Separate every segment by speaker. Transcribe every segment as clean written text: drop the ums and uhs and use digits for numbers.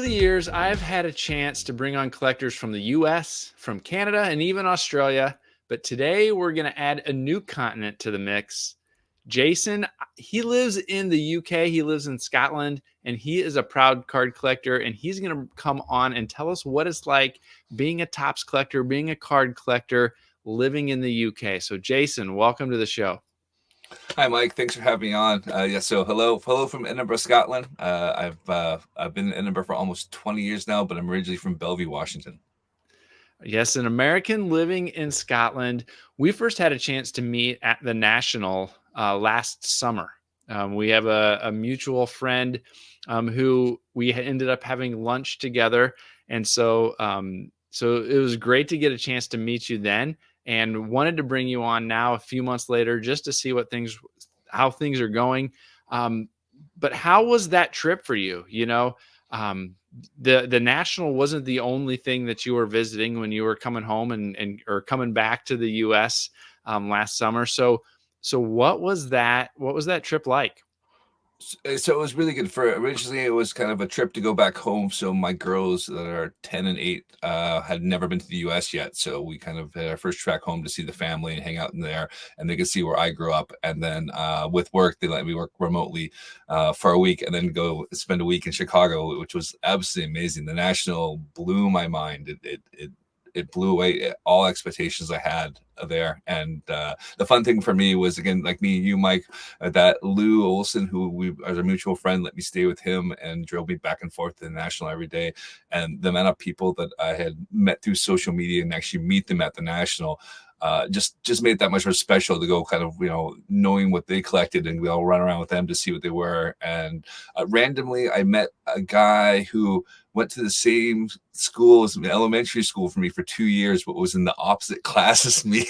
Speaker 1: the years, I've had a chance to bring on collectors from the US, from Canada, and even Australia. But today we're going to add a new continent to the mix. Jason, he lives in the UK, he lives in Scotland, and he is a proud card collector. And he's going to come on and tell us what it's like being a Topps collector, being a card collector, living in the UK. So, Jason, welcome to the show.
Speaker 2: Hi, Mike. Thanks for having me on. So hello from Edinburgh, Scotland. I've been in Edinburgh for almost 20 years now, but I'm originally from Bellevue, Washington.
Speaker 1: Yes, an American living in Scotland. We first had a chance to meet at the National last summer. We have a mutual friend who we ended up having lunch together, and so it was great to get a chance to meet you then, and wanted to bring you on now a few months later just to see how things are going. But how was that trip for you? The National wasn't the only thing that you were visiting when you were coming home and or coming back to the US last summer. So what was that trip like?
Speaker 2: So it was really good. For originally, it was kind of a trip to go back home. So my girls that are 10 and 8 had never been to the U.S. yet. So we kind of had our first track home to see the family and hang out in there, and they could see where I grew up. And then with work, they let me work remotely for a week, and then go spend a week in Chicago, which was absolutely amazing. The National blew my mind. It blew away all expectations I had there. And the fun thing for me was, again, like me and you, Mike, that Lou Olson, who we as a mutual friend, let me stay with him and drove me back and forth to the National every day. And the amount of people that I had met through social media and actually meet them at the National just made it that much more special to go kind of, knowing what they collected, and we all run around with them to see what they were. And randomly, I met a guy who went to the same school as me, elementary school for me, for 2 years, but was in the opposite class as me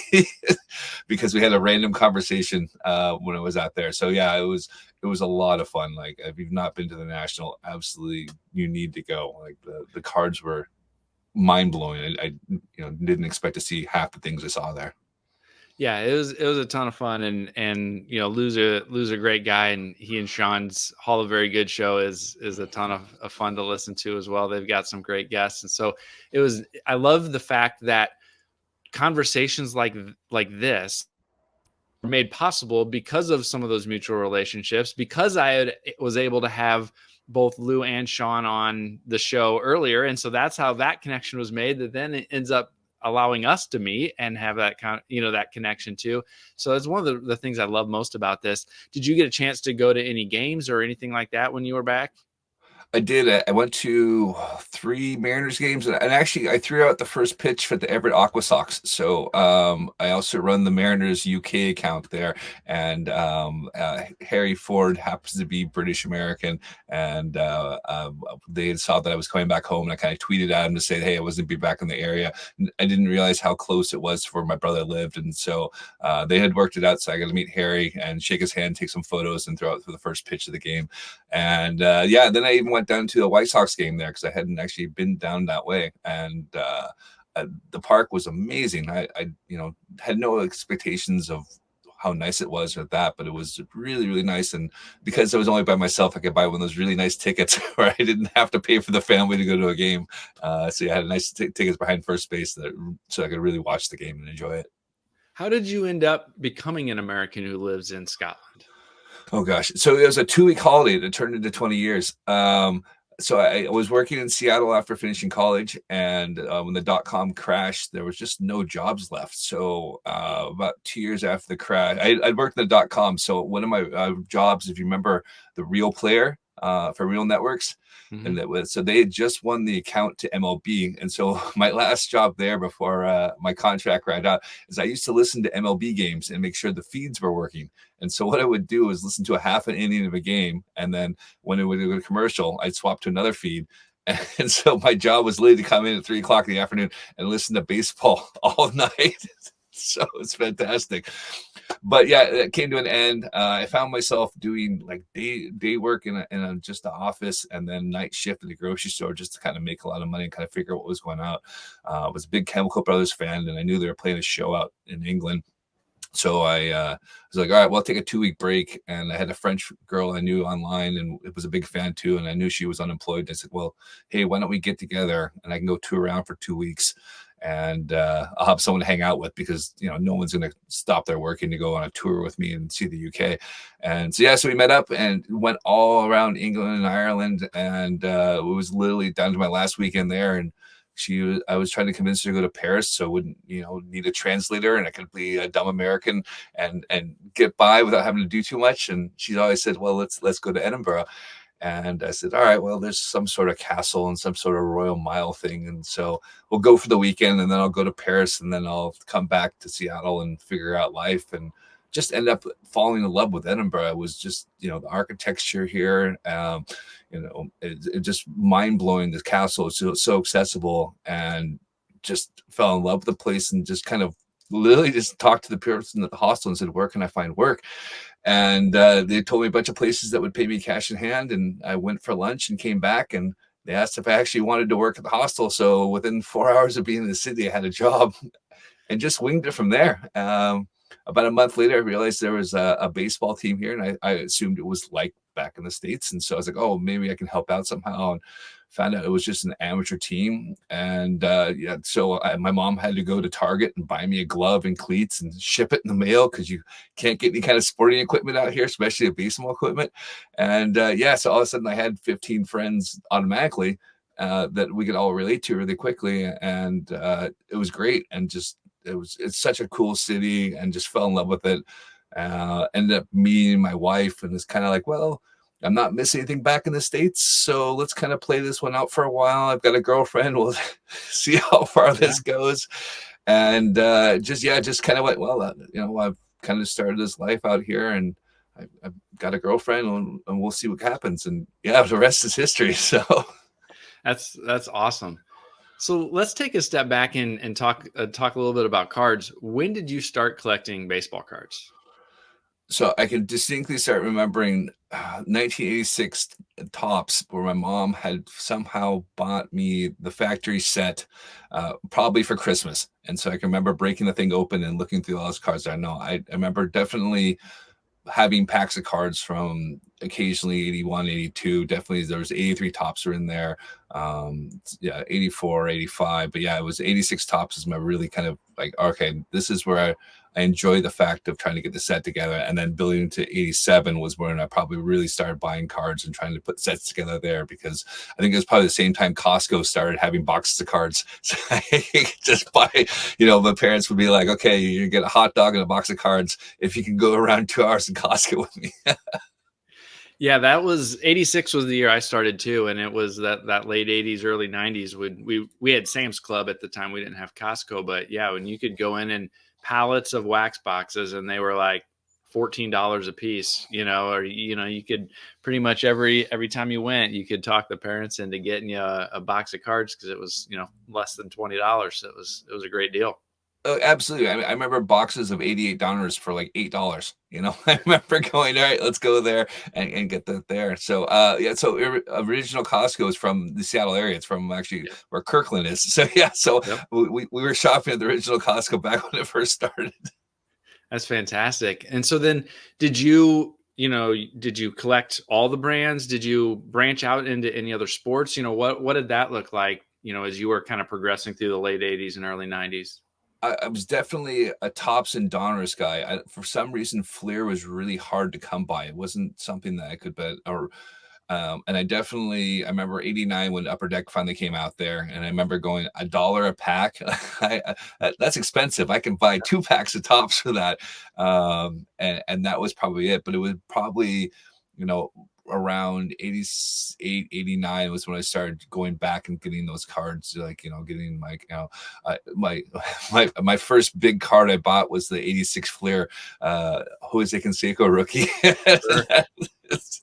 Speaker 2: because we had a random conversation when I was out there. So yeah, it was a lot of fun. Like, if you've not been to the National, absolutely you need to go. Like, the cards were mind blowing. I didn't expect to see half the things I saw there.
Speaker 1: Yeah, it was a ton of fun, and Lou's a great guy, and he and Sean's Hall of Very Good show is a ton of fun to listen to as well. They've got some great guests, and so I love the fact that conversations like this were made possible because of some of those mutual relationships, because was able to have both Lou and Sean on the show earlier, and so that's how that connection was made, that then it ends up allowing us to meet and have that that connection too. So that's one of the things I love most about this. Did you get a chance to go to any games or anything like that when you were back?
Speaker 2: I did. I went to 3 Mariners games, and actually I threw out the first pitch for the Everett Aqua Sox. So I also run the Mariners UK account there, and Harry Ford happens to be British American, and they saw that I was coming back home, and I kind of tweeted at him to say, hey, I wasn't be back in the area. I didn't realize how close it was to where my brother lived, and so they had worked it out. So I got to meet Harry and shake his hand, take some photos, and throw out for the first pitch of the game. And then I even went down to a White Sox game there because I hadn't actually been down that way, and the park was amazing. I had no expectations of how nice it was or that, but it was really, really nice. And because I was only by myself, I could buy one of those really nice tickets where I didn't have to pay for the family to go to a game. So I had a nice tickets behind first base so I could really watch the game and enjoy it.
Speaker 1: How did you end up becoming an American who lives in Scotland?
Speaker 2: Oh gosh. So it was a 2-week holiday that turned into 20 years. So I was working in Seattle after finishing college, and when the .com crashed, there was just no jobs left. So about 2 years after the crash, I'd worked in the .com. So one of my jobs, if you remember the Real Player for Real Networks, and so they had just won the account to MLB. And so my last job there before my contract ran out is I used to listen to MLB games and make sure the feeds were working. And so what I would do is listen to a half an inning of a game, and then when it would go to commercial, I'd swap to another feed. And so my job was literally to come in at 3:00 in the afternoon and listen to baseball all night. So it's fantastic. But yeah, it came to an end. I found myself doing like day work in just the office, and then night shift at the grocery store, just to kind of make a lot of money and kind of figure out what was going on. I was a big Chemical Brothers fan, and I knew they were playing a show out in England. So I was like, all right, well, I'll take a 2-week break. And I had a French girl I knew online and it was a big fan too. And I knew she was unemployed. And I said, well, hey, why don't we get together and I can go tour around for 2 weeks and I'll have someone to hang out with because, no one's going to stop their working to go on a tour with me and see the UK. And so, yeah, so we met up and went all around England and Ireland. And it was literally down to my last weekend there. And I was trying to convince her to go to Paris so I wouldn't, need a translator and I could be a dumb American and get by without having to do too much. And she always said, well, let's go to Edinburgh. And I said, all right, well, there's some sort of castle and some sort of Royal Mile thing. And so we'll go for the weekend and then I'll go to Paris and then I'll come back to Seattle and figure out life. And just end up falling in love with Edinburgh. It was just, the architecture here, it just mind blowing. The castle is so accessible and just fell in love with the place and just kind of literally just talked to the person at the hostel and said, where can I find work? And they told me a bunch of places that would pay me cash in hand. And I went for lunch and came back and they asked if I actually wanted to work at the hostel. So within 4 hours of being in the city, I had a job and just winged it from there. About a month later, I realized there was a baseball team here, and I assumed it was like back in the States. And so I was like, oh, maybe I can help out somehow. And found out it was just an amateur team. And so my mom had to go to Target and buy me a glove and cleats and ship it in the mail because you can't get any kind of sporting equipment out here, especially a baseball equipment. And so all of a sudden I had 15 friends automatically that we could all relate to really quickly. And it was great. And just, it's such a cool city and just fell in love with it. Ended up meeting my wife and it's kind of like, well, I'm not missing anything back in the States. So let's kind of play this one out for a while. I've got a girlfriend. We'll see how far this goes. And just kind of went, well, I've kind of started this life out here and I've got a girlfriend and we'll see what happens. And yeah, the rest is history. So
Speaker 1: that's awesome. So let's take a step back and talk a little bit about cards. When did you start collecting baseball cards?
Speaker 2: So I can distinctly start remembering 1986 Tops, where my mom had somehow bought me the factory set, probably for Christmas. And so I can remember breaking the thing open and looking through all those cards. I remember definitely having packs of cards from occasionally 81, 82. Definitely there was 83 Tops were in there. 84, 85. But yeah, it was 86 Tops is my really kind of like, okay, this is where I enjoy the fact of trying to get the set together. And then building into 87 was when I probably really started buying cards and trying to put sets together there, because I think it was probably the same time Costco started having boxes of cards. So I could just buy, my parents would be like, okay, you get a hot dog and a box of cards if you can go around 2 hours in Costco with me.
Speaker 1: Yeah, that was 86 was the year I started too. And it was that late 80s, early 90s. We had Sam's Club at the time. We didn't have Costco, but yeah, when you could go in and pallets of wax boxes and they were like $14 a piece, or, you could pretty much every time you went, you could talk the parents into getting you a box of cards because it was, less than $20. So it was a great deal.
Speaker 2: Oh, absolutely. I remember boxes of $88 for like $8. I remember going, all right, let's go there and get that there. So, so original Costco is from the Seattle area. It's from actually where Kirkland is. So, yeah, so we were shopping at the original Costco back when it first started.
Speaker 1: That's fantastic. And so then did you collect all the brands? Did you branch out into any other sports? What did that look like, as you were kind of progressing through the late 80s and early 90s?
Speaker 2: I was definitely a Tops and Donruss guy. For some reason, Fleer was really hard to come by. It wasn't something that I could bet or. And I remember 89 when Upper Deck finally came out there. And I remember going $1 a pack. That's expensive. I can buy 2 packs of Tops for that. And that was probably it. But it was probably, around 88, 89 was when I started going back and getting those cards, like, getting my first big card I bought was the 86 Fleer, Jose Canseco rookie. Sure.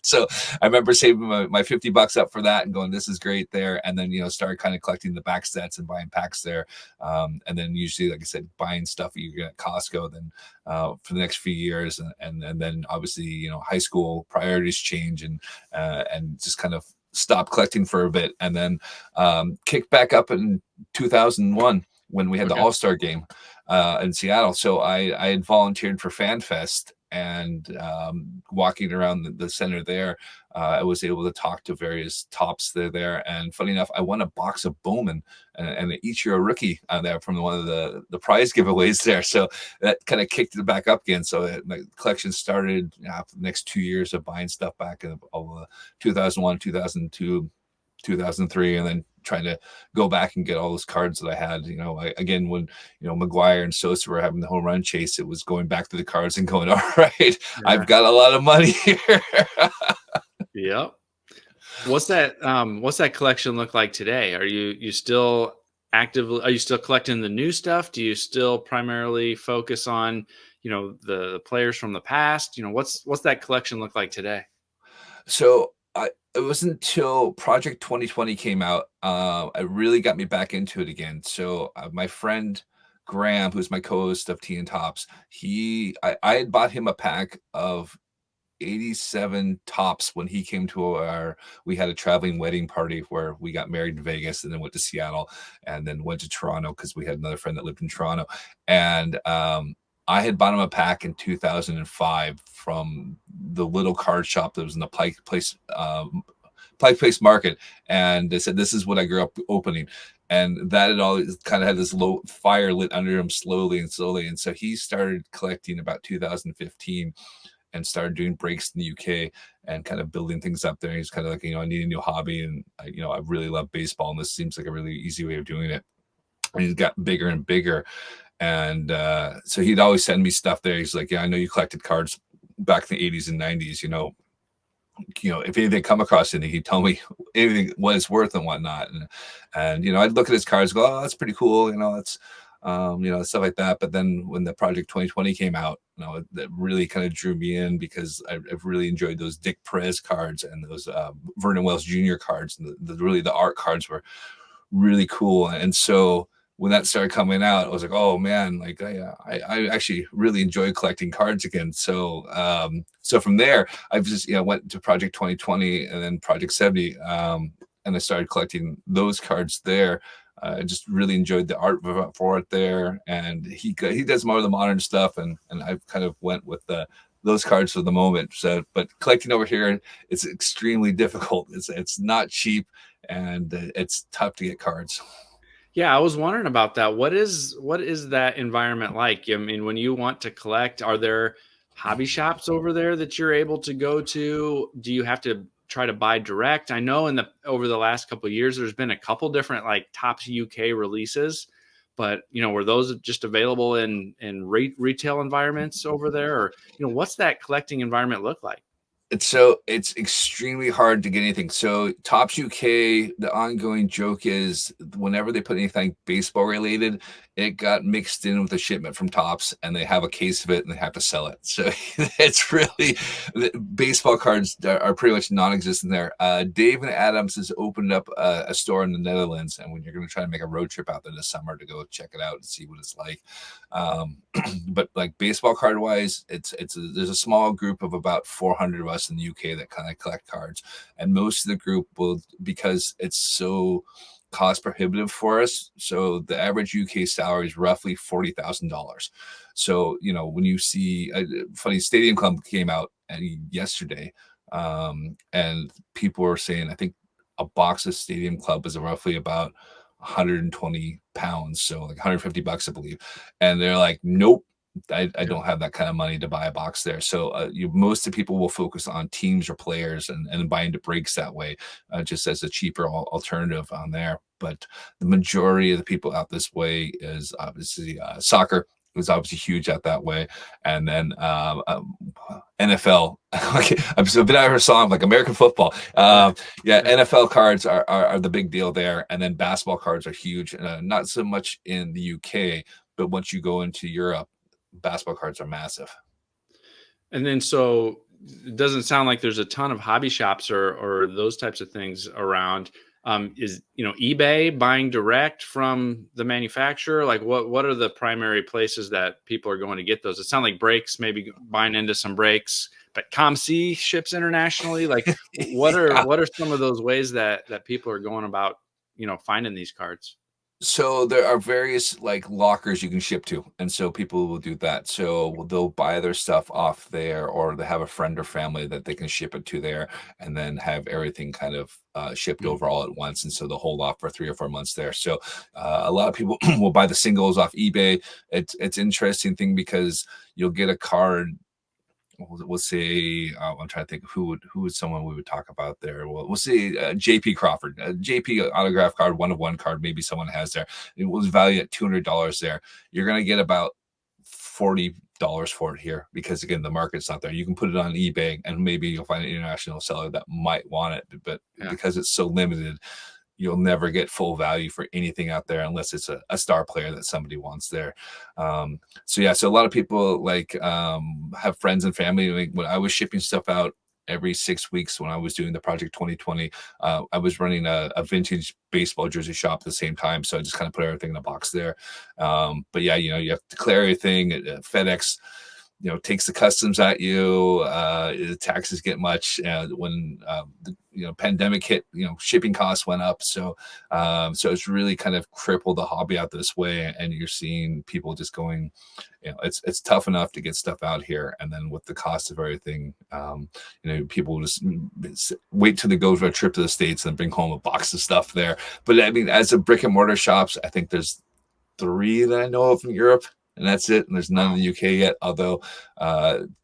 Speaker 2: So I remember saving my $50 up for that and going, this is great there. And then, started kind of collecting the back sets and buying packs there. And then usually, like I said, buying stuff you get at Costco then for the next few years. And then obviously, high school priorities change and just kind of stopped collecting for a bit. And then kicked back up in 2001 when we had the All-Star game. in Seattle. So I had volunteered for FanFest, and walking around the center there, I was able to talk to various tops that are there. And funny enough, I won a box of Bowman and an Ichiro rookie there from one of the prize giveaways there. So that kind of kicked it back up again. So my collection started after the next 2 years of buying stuff back in all 2001, 2002, 2003, and then trying to go back and get all those cards that I had. Again, when McGuire and Sosa were having the home run chase, it was going back to the cards and going, all right, I've got a lot of money here.
Speaker 1: Yep. What's that collection look like today? Are you still actively, are you still collecting the new stuff? Do you still primarily focus on, the players from the past? What's that collection look like today?
Speaker 2: So it wasn't until Project 2020 came out, it really got me back into it again. So my friend Graham, who's my co-host of Tea and Tops, I had bought him a pack of 87 tops when he came to we had a traveling wedding party where we got married in Vegas and then went to Seattle and then went to Toronto because we had another friend that lived in Toronto. And I had bought him a pack in 2005 from the little card shop that was in the Pike Place Market, and they said, "This is what I grew up opening." And that had always kind of had this low fire lit under him slowly. And so he started collecting about 2015 and started doing breaks in the UK and kind of building things up there. He's kind of like, I need a new hobby, and I really love baseball, and this seems like a really easy way of doing it. And he's got bigger and bigger. And so he'd always send me stuff there. He's like, "Yeah, I know you collected cards back in the 80s and 90s. If anything come across anything, he'd tell me anything what it's worth and whatnot." And I'd look at his cards, go, "Oh, that's pretty cool." That's stuff like that. But then when the Project 2020 came out, that really kind of drew me in because I've really enjoyed those Dick Perez cards and those Vernon Wells Jr. cards. And the art cards were really cool. And so when that started coming out, I was like, oh man, like I actually really enjoy collecting cards again. So so from there, I've just went to Project 2020 and then Project 70, and I started collecting those cards there. I just really enjoyed the art for it there, and he does more of the modern stuff, and I've kind of went with those cards for the moment. So, but collecting over here, it's extremely difficult. It's not cheap, and it's tough to get cards.
Speaker 1: Yeah, I was wondering about that. What is that environment like? I mean, when you want to collect, are there hobby shops over there that you're able to go to? Do you have to try to buy direct? I know over the last couple of years, there's been a couple different like Topps UK releases, but were those just available in retail environments over there, or what's that collecting environment look like?
Speaker 2: It's extremely hard to get anything. So Topps UK, the ongoing joke is whenever they put anything baseball related, it got mixed in with a shipment from Topps, and they have a case of it and they have to sell it. So it's really, baseball cards are pretty much non-existent there. Dave and Adams has opened up a store in the Netherlands, and when you're going to try to make a road trip out there this summer to go check it out and see what it's like. But like baseball card wise, there's a small group of about 400 of us in the UK that kind of collect cards, and most of the group will, because it's so cost prohibitive for us. So the average UK salary is roughly $40,000. So when you see funny, Stadium Club came out yesterday, and people were saying I think a box of Stadium Club is roughly about 120 pounds, so like $150, I believe. And they're like, nope, I don't have that kind of money to buy a box there. So most of the people will focus on teams or players and buy into breaks that way, just as a cheaper alternative on there. But the majority of the people out this way is obviously soccer was obviously huge out that way. And then NFL, I'm a bit out of her song, like American football. NFL cards are the big deal there. And then basketball cards are huge, not so much in the UK, but once you go into Europe, basketball cards are massive.
Speaker 1: And then so it doesn't sound like there's a ton of hobby shops or those types of things around. Is eBay buying direct from the manufacturer? Like what are the primary places that people are going to get those? It sounds like breaks, maybe buying into some breaks, but ComC ships internationally. Like what are some of those ways that people are going about finding these cards?
Speaker 2: So there are various like lockers you can ship to, and so people will do that. So they'll buy their stuff off there, or they have a friend or family that they can ship it to there, and then have everything kind of shipped
Speaker 1: Mm,
Speaker 2: over all at once. And so they'll hold off for 3 or 4 months there. So a lot of people will buy the singles off eBay. It's interesting thing because you'll get a card. We'll say I'm trying to think who would someone we would talk about there. We'll say JP Crawford, JP autograph card, 1 of 1 card. Maybe someone has there. It was valued at $200 there. You're gonna get about $40 for it here because again the market's not there. You can put it on eBay and maybe you'll find an international seller that might want it, but
Speaker 1: yeah.
Speaker 2: because it's so limited, you'll never get full value for anything out there unless it's a star player that somebody wants there. So yeah, so a lot of people like have friends and family. Like, when I was shipping stuff out every 6 weeks when I was doing the Project 2020, I was running a vintage baseball jersey shop at the same time. So I just kind of put everything in a box there. But yeah, you have to declare everything. FedEx takes the customs at you. The taxes get much when the pandemic hit. Shipping costs went up, so it's really kind of crippled the hobby out this way. And you're seeing people just going, it's tough enough to get stuff out here, and then with the cost of everything, people just wait till they go for a trip to the States and bring home a box of stuff there. But I mean, as a brick and mortar shops, I think there's 3 that I know of in Europe, and that's it. And there's none in the UK yet, although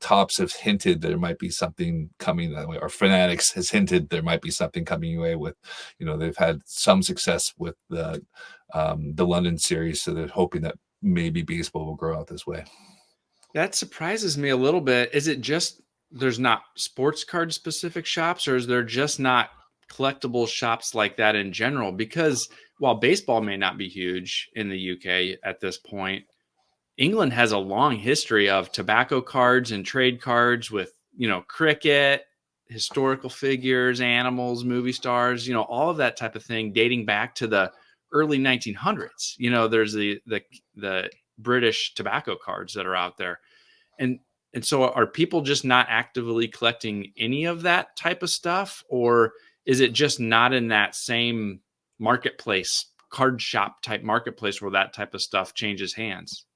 Speaker 2: Tops have hinted there might be something coming that way, or Fanatics has hinted there might be something coming away with, they've had some success with the London series, so they're hoping that maybe baseball will grow out this way.
Speaker 1: That surprises me a little bit. Is it just there's not sports card specific shops, or is there just not collectible shops like that in general? Because while baseball may not be huge in the UK at this point, England has a long history of tobacco cards and trade cards with, cricket, historical figures, animals, movie stars, all of that type of thing dating back to the early 1900s. There's the British tobacco cards that are out there. And and so are people just not actively collecting any of that type of stuff, or is it just not in that same marketplace, card shop type marketplace where that type of stuff changes hands?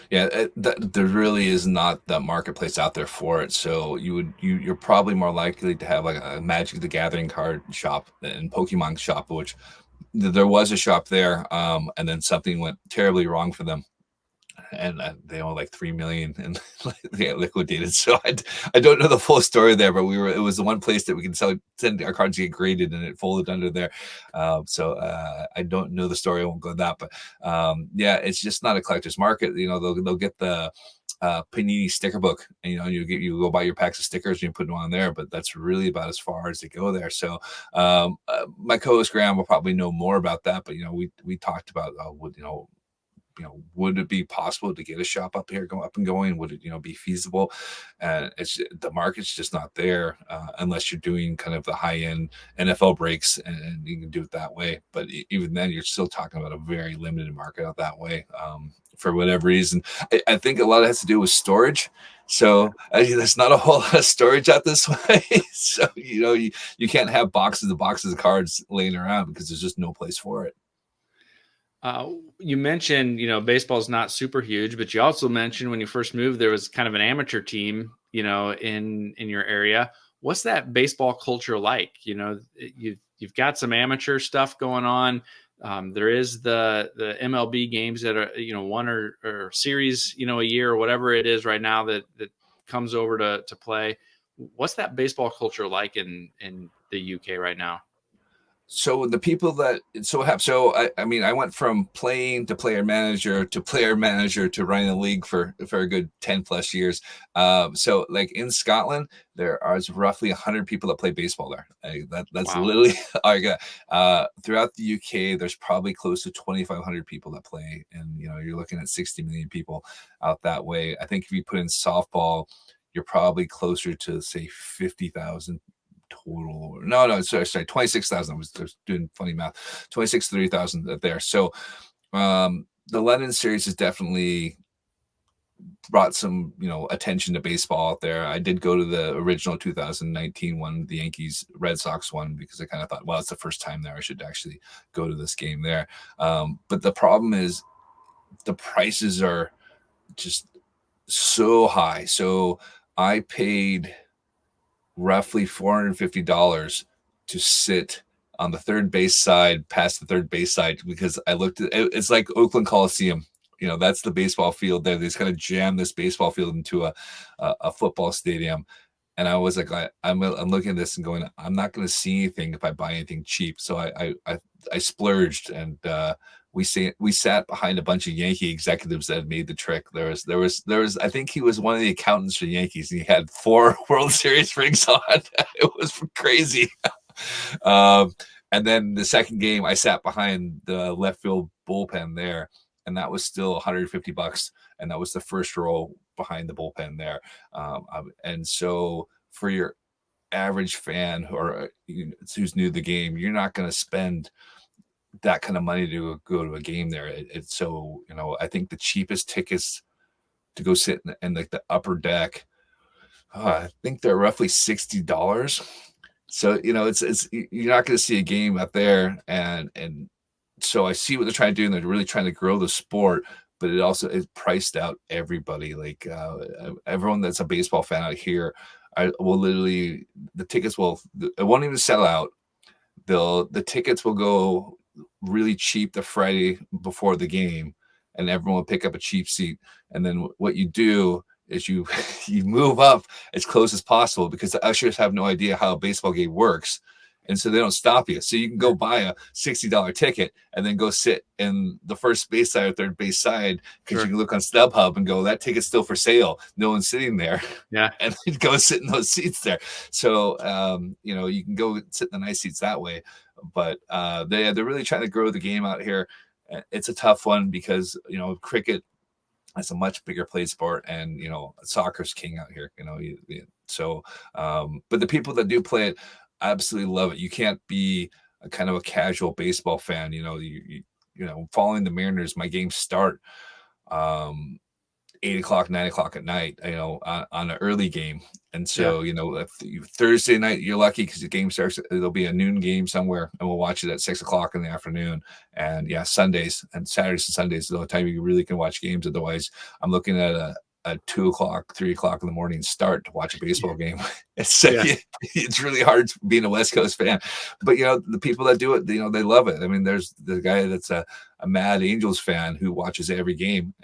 Speaker 2: Yeah, there really is not that marketplace out there for it. So you're probably more likely to have like a Magic the Gathering card shop and Pokemon shop, which there was a shop there, and then something went terribly wrong for them, and they owe like 3 million and they got liquidated. So I don't know the full story there, but it was the one place that we can send our cards to get graded, and it folded under there. So I don't know the story. I won't go that, but yeah, it's just not a collector's market. They'll get the Panini sticker book, and you go buy your packs of stickers and you put them on there, but that's really about as far as they go there. So my co-host Graham will probably know more about that, but we talked about would it be possible to get a shop up here, go up and going? Would it, be feasible? And the market's just not there unless you're doing kind of the high end NFL breaks, and you can do it that way. But even then, you're still talking about a very limited market out that way. For whatever reason, I think a lot of it has to do with storage. So there's not a whole lot of storage out this way. So you can't have boxes and boxes of cards laying around because there's just no place for it.
Speaker 1: You mentioned, baseball's not super huge, but you also mentioned when you first moved, there was kind of an amateur team, in your area. What's that baseball culture like? You've got some amateur stuff going on. There is the MLB games that are, one or series, a year or whatever it is right now that comes over to play. What's that baseball culture like in the UK right now?
Speaker 2: So the people that I mean I went from playing to player manager to running the league for a good 10 plus years. So like in Scotland, there are roughly 100 people that play baseball there. That's
Speaker 1: Wow.
Speaker 2: literally all I got. Throughout the UK, there's probably close to 2,500 people that play, and you're looking at 60 million people out that way. I think if you put in softball, you're probably closer to say 50,000 total. No, sorry, 26,000. I was doing funny math. 26, 30,000 there. So the London series is definitely brought some, attention to baseball out there. I did go to the original 2019 one, the Yankees Red Sox one, because I kind of thought, well, it's the first time there. I should actually go to this game there. But the problem is the prices are just so high. So I paid roughly $450 to sit on the third base side, past the third base side, because I looked at it, it's like Oakland Coliseum. That's the baseball field there. They just kind of jam this baseball field into a football stadium. And I was like, I'm looking at this and going, I'm not going to see anything if I buy anything cheap. So I splurged, and we sat behind a bunch of Yankee executives that had made the trick. There was I think he was one of the accountants for the Yankees, and he had 4 World Series rings on. It was crazy. um, and then the second game, I sat behind the left field bullpen there, and that was still $150, and that was the first row behind the bullpen there. And so for your average fan who's new to the game, you're not going to spend that kind of money to go to a game there. It's so, I think the cheapest tickets to go sit in like the upper deck, I think they're roughly $60. So, it's you're not going to see a game out there. And so I see what they're trying to do, and they're really trying to grow the sport, but it priced out everybody. Like everyone that's a baseball fan out here, I will literally, the tickets it won't even sell out. The tickets will go really cheap the Friday before the game, and everyone will pick up a cheap seat. And then what you do is you you move up as close as possible, because the ushers have no idea how a baseball game works. And so they don't stop you. So you can go buy a $60 ticket and then go sit in the first base side or third base side, because you can look on StubHub and go, that ticket's still for sale. No one's sitting there.
Speaker 1: Yeah.
Speaker 2: And then go sit in those seats there. So, you can go sit in the nice seats that way. But they're really trying to grow the game out here. It's a tough one because, cricket, it's a much bigger play sport, and soccer's king out here. So but the people that do play it absolutely love it. You can't be a kind of a casual baseball fan. Following the Mariners, my games start 8 o'clock, 9 o'clock at night, on an early game. And so, if Thursday night, you're lucky because the game starts, there'll be a noon game somewhere, and we'll watch it at 6 o'clock in the afternoon. And Sundays and Saturdays and Sundays is the only time you really can watch games. Otherwise, I'm looking at a 2 o'clock, 3 o'clock in the morning start to watch a baseball game. It's really hard being a West Coast fan, but the people that do it, they love it. I mean, there's the guy that's a mad Angels fan who watches every game,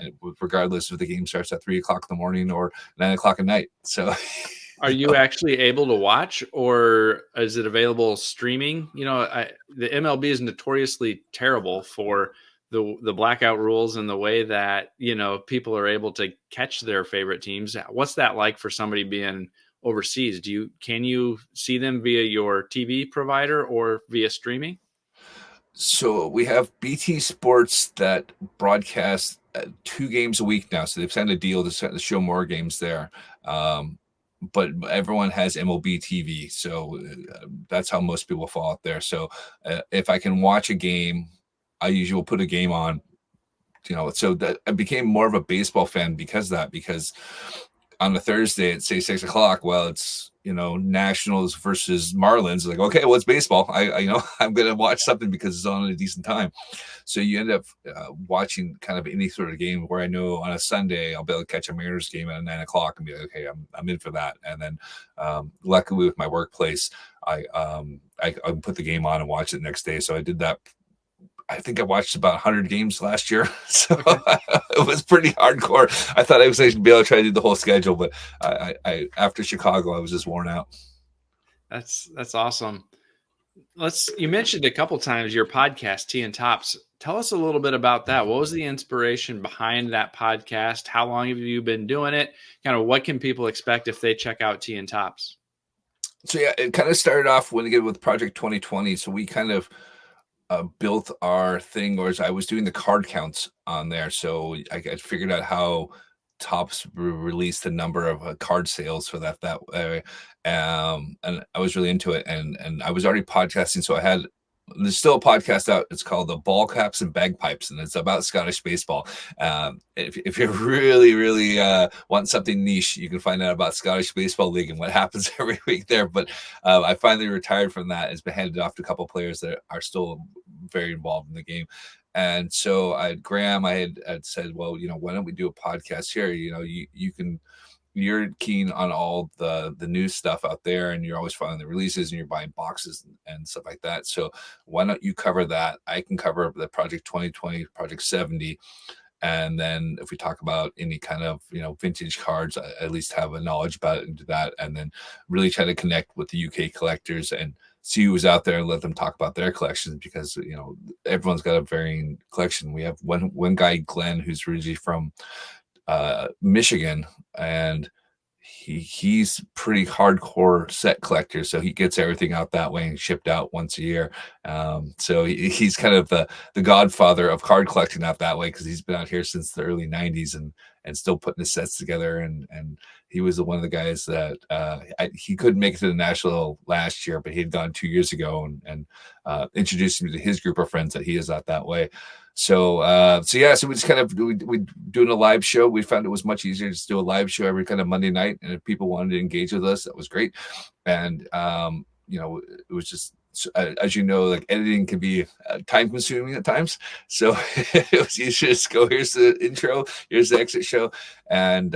Speaker 2: regardless if the game starts at 3 o'clock in the morning or 9 o'clock at night. So
Speaker 1: are you actually able to watch, or is it available streaming? The MLB is notoriously terrible for the blackout rules and the way that, people are able to catch their favorite teams. What's that like for somebody being overseas? Can you see them via your TV provider or via streaming?
Speaker 2: So we have BT Sports that broadcast 2 games a week now. So they've signed a deal to show more games there. But everyone has MLB TV. So that's how most people fall out there. So if I can watch a game, I usually will put a game on, so that I became more of a baseball fan because on a Thursday at say 6 o'clock, well, it's, Nationals versus Marlins. Like, okay, well, it's baseball. I'm going to watch something because it's on at a decent time. So you end up watching kind of any sort of game where I know on a Sunday I'll be able to catch a Mariners game at 9 o'clock and be like, okay, I'm in for that. And then luckily with my workplace, I put the game on and watch it the next day. So I did that. I think I watched about 100 games last year, so it was pretty hardcore. I thought I was going to be able to try to do the whole schedule, but I after Chicago, I was just worn out.
Speaker 1: That's awesome. You mentioned a couple times your podcast, Tea and Tops. Tell us a little bit about that. What was the inspiration behind that podcast? How long have you been doing it? Kind of what can people expect if they check out Tea and Tops?
Speaker 2: So it kind of started off with Project 2020. So we kind of built our thing, or as I was doing the card counts on there. So I figured out how Tops released the number of card sales for that way. And I was really into it, and I was already podcasting. So I had There's still a podcast out. It's called the Ball Caps and Bagpipes, and it's about Scottish baseball. If you really want something niche, you can find out about Scottish Baseball League and what happens every week there. But I finally retired from that. It's been handed off to a couple players that are still very involved in the game. And so Graham, I had said, well, why don't we do a podcast here? You can, you're keen on all the new stuff out there, and you're always following the releases, and you're buying boxes and stuff like that. So why don't you cover that? I can cover the Project 2020, Project 70. And then if we talk about any kind of vintage cards, I at least have a knowledge about it and do that, and then really try to connect with the UK collectors and see who's out there and let them talk about their collections, because everyone's got a varying collection. We have one guy, Glenn, who's originally from Michigan, and he's pretty hardcore set collector, so he gets everything out that way and shipped out once a year. So he's kind of the godfather of card collecting out that way, because he's been out here since the early 90s and still putting his sets together, and he was one of the guys that he couldn't make it to the national last year, but he had gone 2 years ago and introduced me to his group of friends that he is out that way. So yeah, so we just kind of we doing a live show. We found it was much easier to do a live show every kind of Monday night, and if people wanted to engage with us, that was great. And it was just, as like editing can be time consuming at times, so it was easier to just go, here's the intro, here's the exit show. And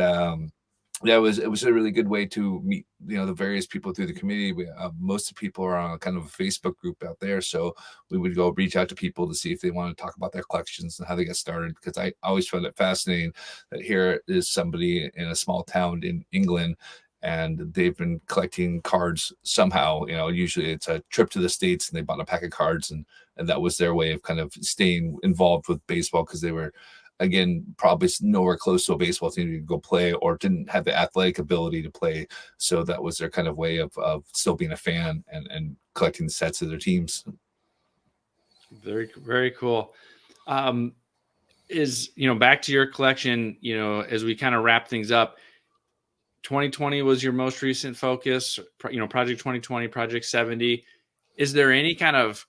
Speaker 2: yeah, it was a really good way to meet the various people through the community. Most of the people are on a kind of a Facebook group out there, so we would go reach out to people to see if they want to talk about their collections and how they got started, because I always found it fascinating that here is somebody in a small town in England, and they've been collecting cards somehow. Usually it's a trip to the States and they bought a pack of cards, and that was their way of kind of staying involved with baseball, because they were, again, probably nowhere close to a baseball team to go play, or didn't have the athletic ability to play. So that was their kind of way of still being a fan and collecting the sets of their teams.
Speaker 1: Very, very cool. Back to your collection, as we kind of wrap things up, 2020 was your most recent focus, Project 2020, Project 70. Is there any kind of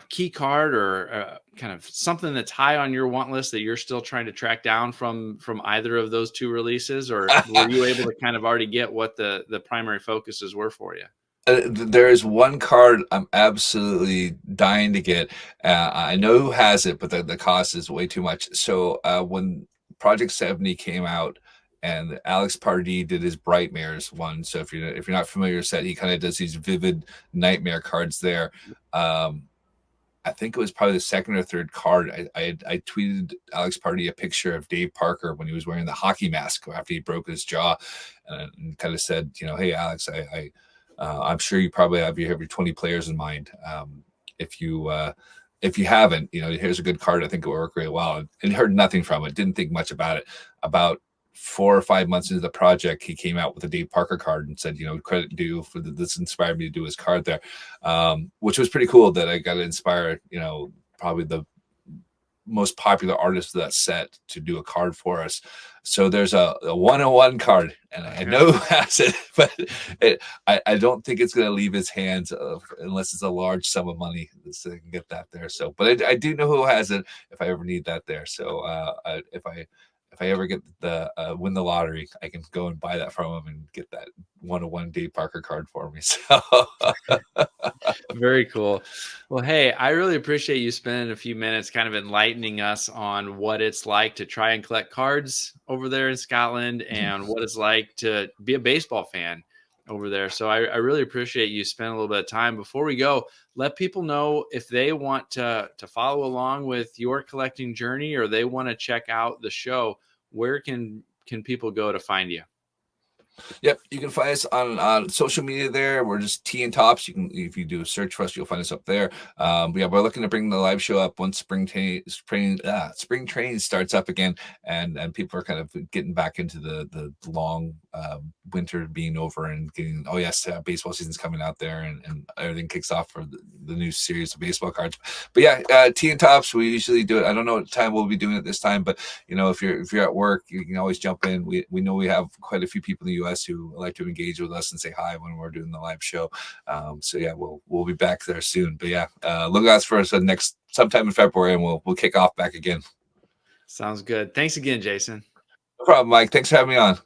Speaker 1: key card or kind of something that's high on your want list that you're still trying to track down from either of those two releases, or were you able to kind of already get what the primary focuses were for you?
Speaker 2: There is one card I'm absolutely dying to get. I know who has it, but the cost is way too much. So when Project 70 came out, and Alex Pardee did his Brightmares one. So if you're not familiar with that, he kind of does these vivid nightmare cards there. I think it was probably the second or third card. I tweeted Alex Pardee a picture of Dave Parker when he was wearing the hockey mask after he broke his jaw, and kind of said, hey Alex, I'm sure you probably have your 20 players in mind. If you haven't, here's a good card. I think it will work really well. And heard nothing from it. Didn't think much about it. About 4 or 5 months into the project, he came out with a Dave Parker card and said, credit due for this inspired me to do his card there, which was pretty cool that I got to inspire, probably the most popular artist of that set to do a card for us. So there's a 101 card, and I know who has it, but I don't think it's going to leave his hands unless it's a large sum of money so I can get that there. So, but I do know who has it if I ever need that there. So if I ever get the win the lottery, I can go and buy that from him and get that 101 Dave Parker card for me. So
Speaker 1: very cool. Well, hey, I really appreciate you spending a few minutes kind of enlightening us on what it's like to try and collect cards over there in Scotland, and what it's like to be a baseball fan over there. So I really appreciate you spending a little bit of time. Before we go, let people know if they want to follow along with your collecting journey, or they want to check out the show, where can people go to find you?
Speaker 2: Yep, you can find us on social media there. We're just Tea and Tops. You can, if you do a search for us, you'll find us up there. Yeah, we're looking to bring the live show up once spring training starts up again, and people are kind of getting back into the long winter being over and getting, oh yes, baseball season's coming out there, and everything kicks off for the new series of baseball cards. But yeah, tea and tops, we usually do it. I don't know what time we'll be doing it this time, but if you're at work, you can always jump in. We know we have quite a few people in the US who like to engage with us and say hi when we're doing the live show. So yeah, we'll be back there soon. But yeah, look out for us next sometime in February, and we'll kick off back again.
Speaker 1: Sounds good. Thanks again, Jason.
Speaker 2: No problem, Mike. Thanks for having me on.